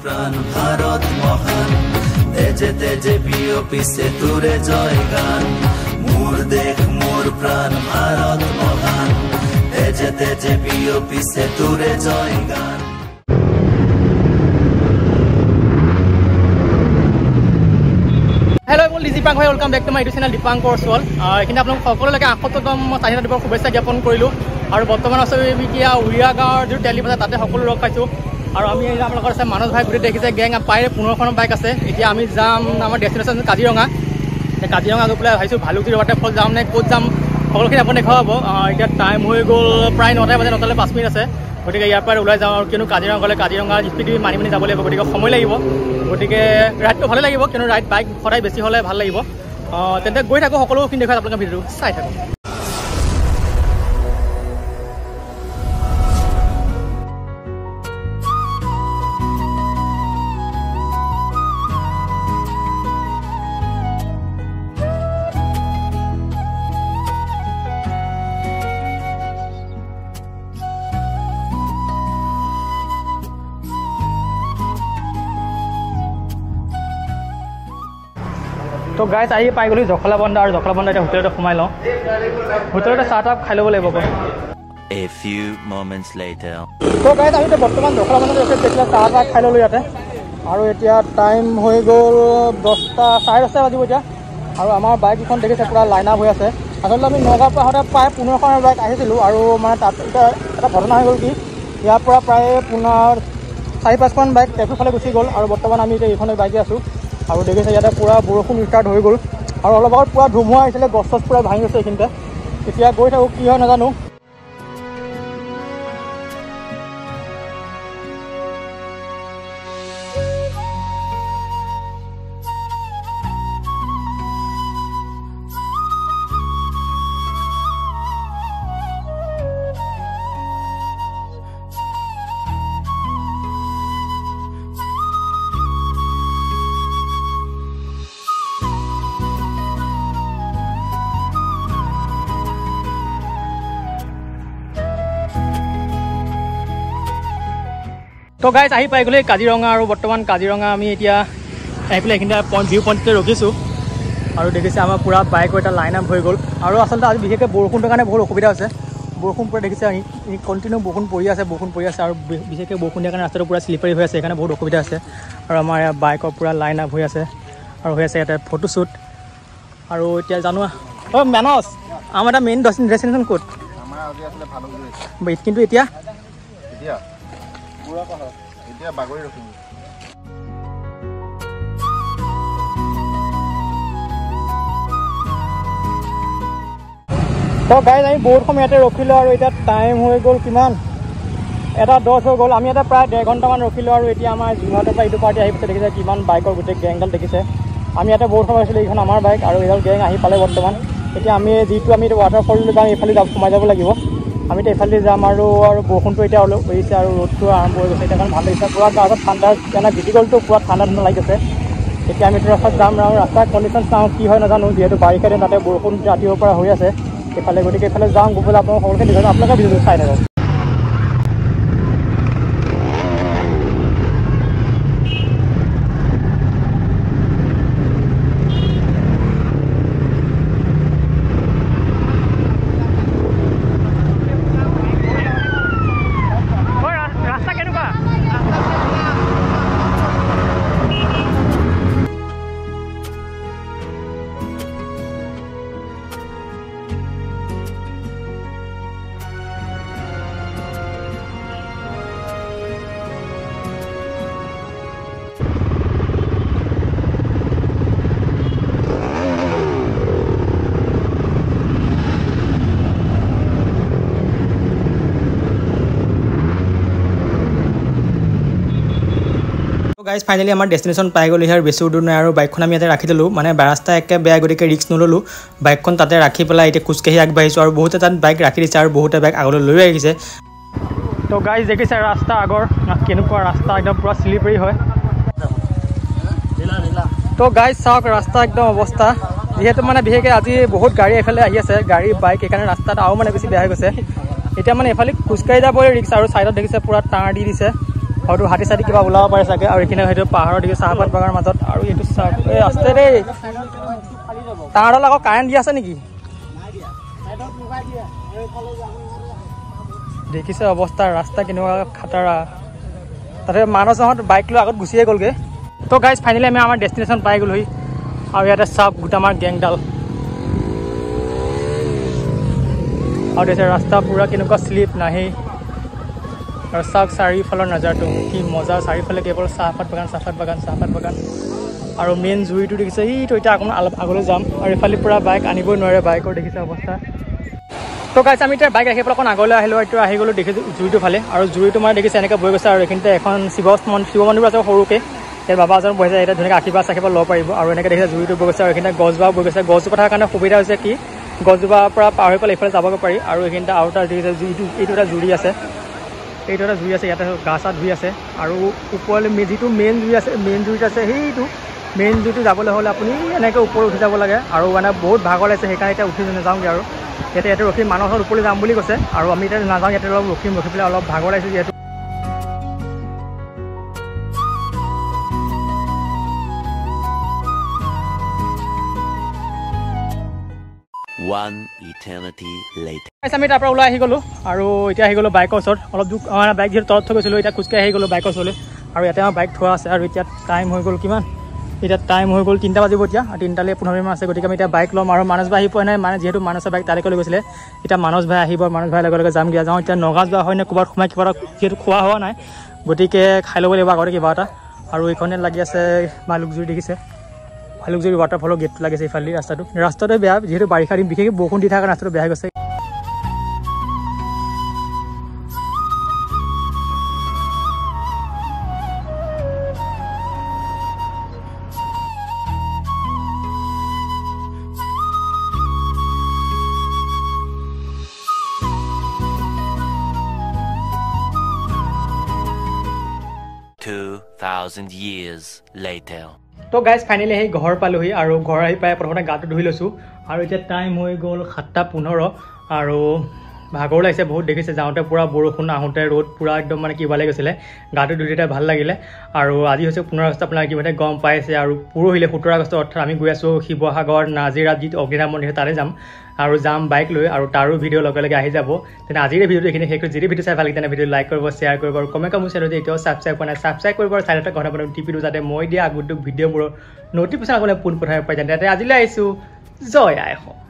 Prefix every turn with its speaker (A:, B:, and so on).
A: প্রাণ ভারত মহান তেজে তেজে বিয়পিছে তোরে জয় গান মোর দেশ মোর প্রাণ ভারত মহান তেজে তেজে বিয়পিছে তোরে জয় গান
B: हेलो मैं दीपांक भाई welcome back to my YouTube channel Deepankar चल এইখিনি আপোনাক সকলোলৈকে 78তম স্বাধীনতা দিৱসৰ শুভেচ্ছা জ্ঞাপন কৰিলোঁ আৰু বৰ্তমান আছোঁ এতিয়া উৰিয়া গাঁৱৰ যিটো তেল ডিপু তাতে সকলো লগ পাইছোঁ আৰু আমি আমাৰ লগত আছে মানস ভাই গোটেই দেখিছে গেং প্ৰায় 15খন বাইক আছে এতিয়া আমি যাম আমাৰ ডেষ্টিনেশ্যন কাজিৰঙা কাজিৰঙা গৈ পেলাই ভাবিছোঁ ভালুকপুৰ ৱাটাৰফল যাম নে ক'ত যাম সকলোখিনি আপুনি দেখুৱাব এতিয়া টাইম হৈ গ'ল প্ৰায় 9টা বাজে 9টালৈ 5 মিনিট আছে গতিকে ইয়াৰ পৰা ওলাই যাওঁ আৰু কিয়নো কাজিৰঙা গ'লে কাজিৰঙাৰ স্পীড মানি মানি যাব লাগিব গতিকে সময় লাগিব গতিকে ৰাইডটো ভালে লাগিব কিয়নো ৰাইড বাইক সদায় বেছি হ'লে ভাল লাগিব তেন্তে গৈ থাকোঁ সকলোখিনি দেখুৱাই আপোনালোকে ভিডিঅ'টো চাই থাকোঁ তো গাইজ আহি পাই গ'লো জখলা বন্ধা আৰু জখলা বন্ধা এতিয়া হোটেলতে সোমাই লওঁ হোটেলতে চাহ তাহ খাই ল'ব লাগিব
A: A few moments later
B: তো গাইজ আমি এতিয়া বৰ্তমান জখলা বন্ধাত ৰখি তেতিয়া চাহ তাহ খাই ল'লোঁ ইয়াতে আৰু এতিয়া টাইম হৈ গ'ল 10টা 10:30 বাজিব এতিয়া আৰু আমাৰ বাইককেইখন দেখিছে পূৰা লাইন আপ হৈ আছে আচলতে আমি নগাঁৱৰ পৰা আহোঁতে প্ৰায় 15খনৰ বাইক আহিছিলোঁ আৰু মানে তাত এতিয়া এটা ঘটনা হৈ গ'ল কি ইয়াৰ পৰা প্ৰায় 4-5খন বাইক ট্ৰেফিক ফালে গুচি গ'ল আৰু বৰ্তমান আমি এতিয়া এইখনে বাইকে আছোঁ আৰু দেখিছে ইয়াতে পূৰা বৰষুণ ষ্টাৰ্ট হৈ গ'ল আৰু অলপ আগত পূৰা ধুমুহা আহিছিলে গছ চছ পূৰা ভাঙি গৈছে এইখিনিতে এতিয়া গৈ থাকোঁ কি হয় নাজানো তো গাইজ আহি পাই গ'লে কাজিৰঙা আৰু বৰ্তমান কাজিৰঙা আমি এতিয়া আহি পেলাই এইখিনিতে ভিউ পইণ্টতে ৰখিছোঁ আৰু দেখিছে আমাৰ পূৰা বাইকৰ এটা লাইন আপ হৈ গ'ল আৰু আচলতে আজি বিশেষকৈ বৰষুণটোৰ কাৰণে বহুত অসুবিধা হৈছে বৰষুণ পূৰা দেখিছে কণ্টিনিউ বৰষুণ পৰি আছে আৰু বিশেষকৈ বৰষুণ দিয়াৰ কাৰণে ৰাস্তাটো পূৰা শ্লিপাৰী হৈ আছে সেইকাৰণে বহুত অসুবিধা আছে আৰু আমাৰ ইয়াৰ বাইকৰ পূৰা লাইন আপ হৈ আছে আৰু হৈ আছে ইয়াতে ফটোশ্বুট আৰু এতিয়া জানো মানস আমাৰ এটা মেইন ডেষ্টিনেশ্যন ক'ত কিন্তু এতিয়া বাগৰি ৰখিম তো গাইজ আমি বহুত সময় ইয়াতে ৰখিলোঁ আৰু এতিয়া টাইম হৈ গ'ল কিমান 1:10 হৈ গ'ল আমি ইয়াতে প্ৰায় 1.5 ঘণ্টামান ৰখিলোঁ আৰু এতিয়া আমাৰ যোৰহাটৰ পৰা এইটো পাৰ্টি আহি পিছে দেখিছে কিমান বাইকৰ গোটেই গেংডাল দেখিছে আমি ইয়াতে বহুত সময় আছিলোঁ এইখন আমাৰ বাইক আৰু এইডাল গেং আহি পালে বৰ্তমান এতিয়া আমি যিটো আমি ৱাটাৰফললৈ যাম এইফালে সোমাই যাব লাগিব আমি এতিয়া এইফালে যাম আৰু বৰষুণটো এতিয়া অলপ পৰিছে আৰু ৰ'দটো আৰম্ভ হৈ গৈছে এতিয়া কাৰণ ভাল লাগিছে পূৰা গাঁৱত ঠাণ্ডা মানে বিটি গ'লটো পূৰা ঠাণ্ডা লাগিছে এতিয়া আমি ৰাস্তাত যাম আৰু ৰাস্তাৰ কণ্ডিশ্যন চাওঁ কি হয় নাজানো যিহেতু বাৰিষা দিন তাতে বৰষুণ ৰাতিপুৱাৰ পৰা হৈ আছে এইফালে গতিকে এইফালে যাওঁ গৈ পেলাই আপোনালোক সকলোকে দেখাম আপোনালোকে ভিডিঅ'টো চাই থাকক গাইজ ফাইনেলি আমাৰ ডেষ্টিনেশ্যন পাই গ'লো আৰু বেছি দূৰ নাই আৰু বাইকখন আমি ইয়াতে ৰাখি দিলোঁ মানে ৰাস্তা একে বেয়া গতিকে ৰিস্ক নল'লোঁ বাইকখন তাতে ৰাখি পেলাই এতিয়া খোজকাঢ়ি আগবাঢ়িছোঁ আৰু বহুতে তাত বাইক ৰাখি দিছে আৰু বহুতে বাইক আগলৈ লৈ আহিছে তো গাইজ দেখিছে ৰাস্তা আগৰ কেনেকুৱা ৰাস্তা একদম পূৰা শ্লিপাৰী হয় তো গাইজ চাওক ৰাস্তা একদম অৱস্থা যিহেতু মানে বিশেষকৈ আজি বহুত গাড়ী এফালে আহি আছে গাড়ী বাইক সেইকাৰণে ৰাস্তাত আৰু মানে বেছি বেয়া হৈ গৈছে এতিয়া মানে এফালে খোজকাঢ়ি যাবলৈ ৰিক্স আৰু ছাইডত দেখিছে পূৰা টাৰ দি দিছে হয়তো হাতী চাতি কিবা ওলাব পাৰে চাগে আৰু এইখিনি হয়তো পাহাৰৰ দিকে চাহপাত বাগানৰ মাজত আৰু এইটো চাহ এই আছে দেই তাঁৰডাল আকৌ কাৰেণ্ট দি আছে নেকি দেখিছে অৱস্থা ৰাস্তা কেনেকুৱা খাটাৰা তাতে মানসহঁত বাইক লৈ আগত গুচিয়ে গ'লগৈ তো গাইজ ফাইনেলি আমি আমাৰ ডেষ্টিনেশ্যন পাই গ'লোহি আৰু ইয়াতে চাওক গোটা আমাৰ গেংডাল আৰু দেখিছে ৰাস্তা পূৰা কেনেকুৱা শ্লিপ নাহি আৰু চাওক চাৰিওফালৰ নজাৰটো কি মজা চাৰিওফালে কেৱল চাহপাত বাগান আৰু মেইন জুইটো দেখিছে এইটো এতিয়া অকণমান অলপ আগলৈ যাম আৰু এইফালে পূৰা বাইক আনিবই নোৱাৰে বাইকৰ দেখিছে অৱস্থা তো গাইজ আমি এতিয়া বাইক ৰাখি পেলাই অকণ আগলৈ আহিলোঁ এইটো আহি গ'লোঁ দেখিছোঁ জুইটো ফালে আৰু জুইটো মানে দেখিছে এনেকৈ বৈ গৈছে আৰু এইখিনিতে এখন শিৱ মন্দিৰ আছে সৰুকৈ ইয়াত বাবা এজন বহিছে এতিয়া ধুনীয়াকৈ আশীৰ্বাদ ল'ব পাৰিব আৰু এনেকৈ দেখিছে জুইটো বৈ গৈছে আৰু এইখিনিতে গছজোপা বৈ গৈছে গছজোপা থকাৰ কাৰণে সুবিধা হৈছে কি গছজোপাৰ পৰা পাৰ হৈ পেলাই এইফালে যাবগৈ পাৰি আৰু এইখিনিতে আৰু এটা দেখিছে এইটো এটা জুৰি আছে ইয়াতে গা চা ধুই আছে আৰু ওপৰলৈ যিটো মেইন জুইত আছে সেইটো মেইন জুইটো যাবলৈ হ'লে আপুনি এনেকৈ ওপৰত উঠি যাব লাগে আৰু মানে বহুত ভাগৰ লাগিছে সেইকাৰণে এতিয়া উঠি নাযাওঁগৈ আৰু ইয়াতে ৰখি মানুহৰ ওপৰলৈ যাম বুলি কৈছে আৰু আমি এতিয়া নাযাওঁ ইয়াতে অলপ ৰখি পেলাই অলপ ভাগৰ লাগিছে যিহেতু
A: One eternity later.
B: আমি তাৰ পৰা ওলাই আহি গ'লোঁ আৰু এতিয়া আহি গ'লোঁ বাইকৰ ওচৰত অলপ দূৰ মানে বাইক যিহেতু তলত থৈ গৈছিলোঁ এতিয়া খোজকাঢ়ি আহি গ'লোঁ বাইকৰ ওচৰলৈ আৰু ইয়াতে আমাৰ বাইক থোৱা আছে আৰু এতিয়া টাইম হৈ গ'ল কিমান এতিয়া টাইম হৈ গ'ল 3টা বাজিব এতিয়া আৰু 3টালৈ 15 মিনিট আছে গতিকে আমি এতিয়া বাইক ল'ম আৰু মানস ভাই আহি পোৱা নাই মানে যিহেতু মানসৰ বাইক তালৈকে লৈ গৈছিলে এতিয়া মানস ভাই আহিব মানস ভাইৰ লগে যাম যাওঁ এতিয়া নগাঁও যোৱা হয় নে ক'ৰবাত সোমাই কিবা এটা যিহেতু খোৱা হোৱা নাই গতিকে খাই ল'ব লাগিব আগতে কিবা এটা আৰু এইখনে লাগি আছে ভালুকজুৰি দেখিছে ভালুকজুৰি ৱাটাৰফলৰ গেটটো লাগিছে এইফালে ৰাস্তাটো বেয়া যিহেতু বাৰিষা দিন বিশেষকৈ বৰষুণ দি থকা ৰাস্তাটো বেয়া হৈ গৈছে
A: years later.
B: তো গাইজ ফাইনেলি আহি ঘৰ পালোহি আৰু ঘৰ আহি পাই প্ৰথমতে গাটো ধুই লৈছোঁ আৰু এতিয়া টাইম হৈ গ'ল 7:15 আৰু ভাগৰ লাগিছে বহুত দেখিছে যাওঁতে পূৰা বৰষুণ আহোঁতে ৰ'দ পূৰা একদম মানে কিবা লাগি গৈছিলে গাটো ধুই তেতিয়া ভাল লাগিলে আৰু আজি হৈছে 15 আগষ্ট আপোনাৰ কিবাতে গম পাইছে আৰু পৰহিলে 17 আগষ্ট অৰ্থাৎ আমি গৈ আছোঁ শিৱসাগৰ নাজিৰাত যিটো অগ্নিনাভ মন্দিৰ তালৈ যাম আৰু যাম বাইক লৈ আৰু তাৰো ভিডিঅ' লগে আহি যাব তেনে আজিৰ ভিডিঅ'টো এইখিনি শেষ কৰি যদি ভিডিঅ' চাই ভাল লাগে তেনে ভিডিঅ' লাইক কৰিব শ্বেয়াৰ কৰিব আৰু কমেণ্ট মোৰ চেনেলটো এতিয়াও ছাবস্ক্ৰাইব কৰা নাই ছাবস্ক্ৰাইব কৰিব আৰু চাইডতে ঘৰ বনাই টিপি দিওঁ যাতে মই দিয়া আগতো ভিডিঅ'বোৰৰ ন'টিফিকেশ্যন আপোনালোকে পোনপ্ৰথমে পাই যায় তেন্তে আজিলৈ আহিছোঁ জয় আই অসম।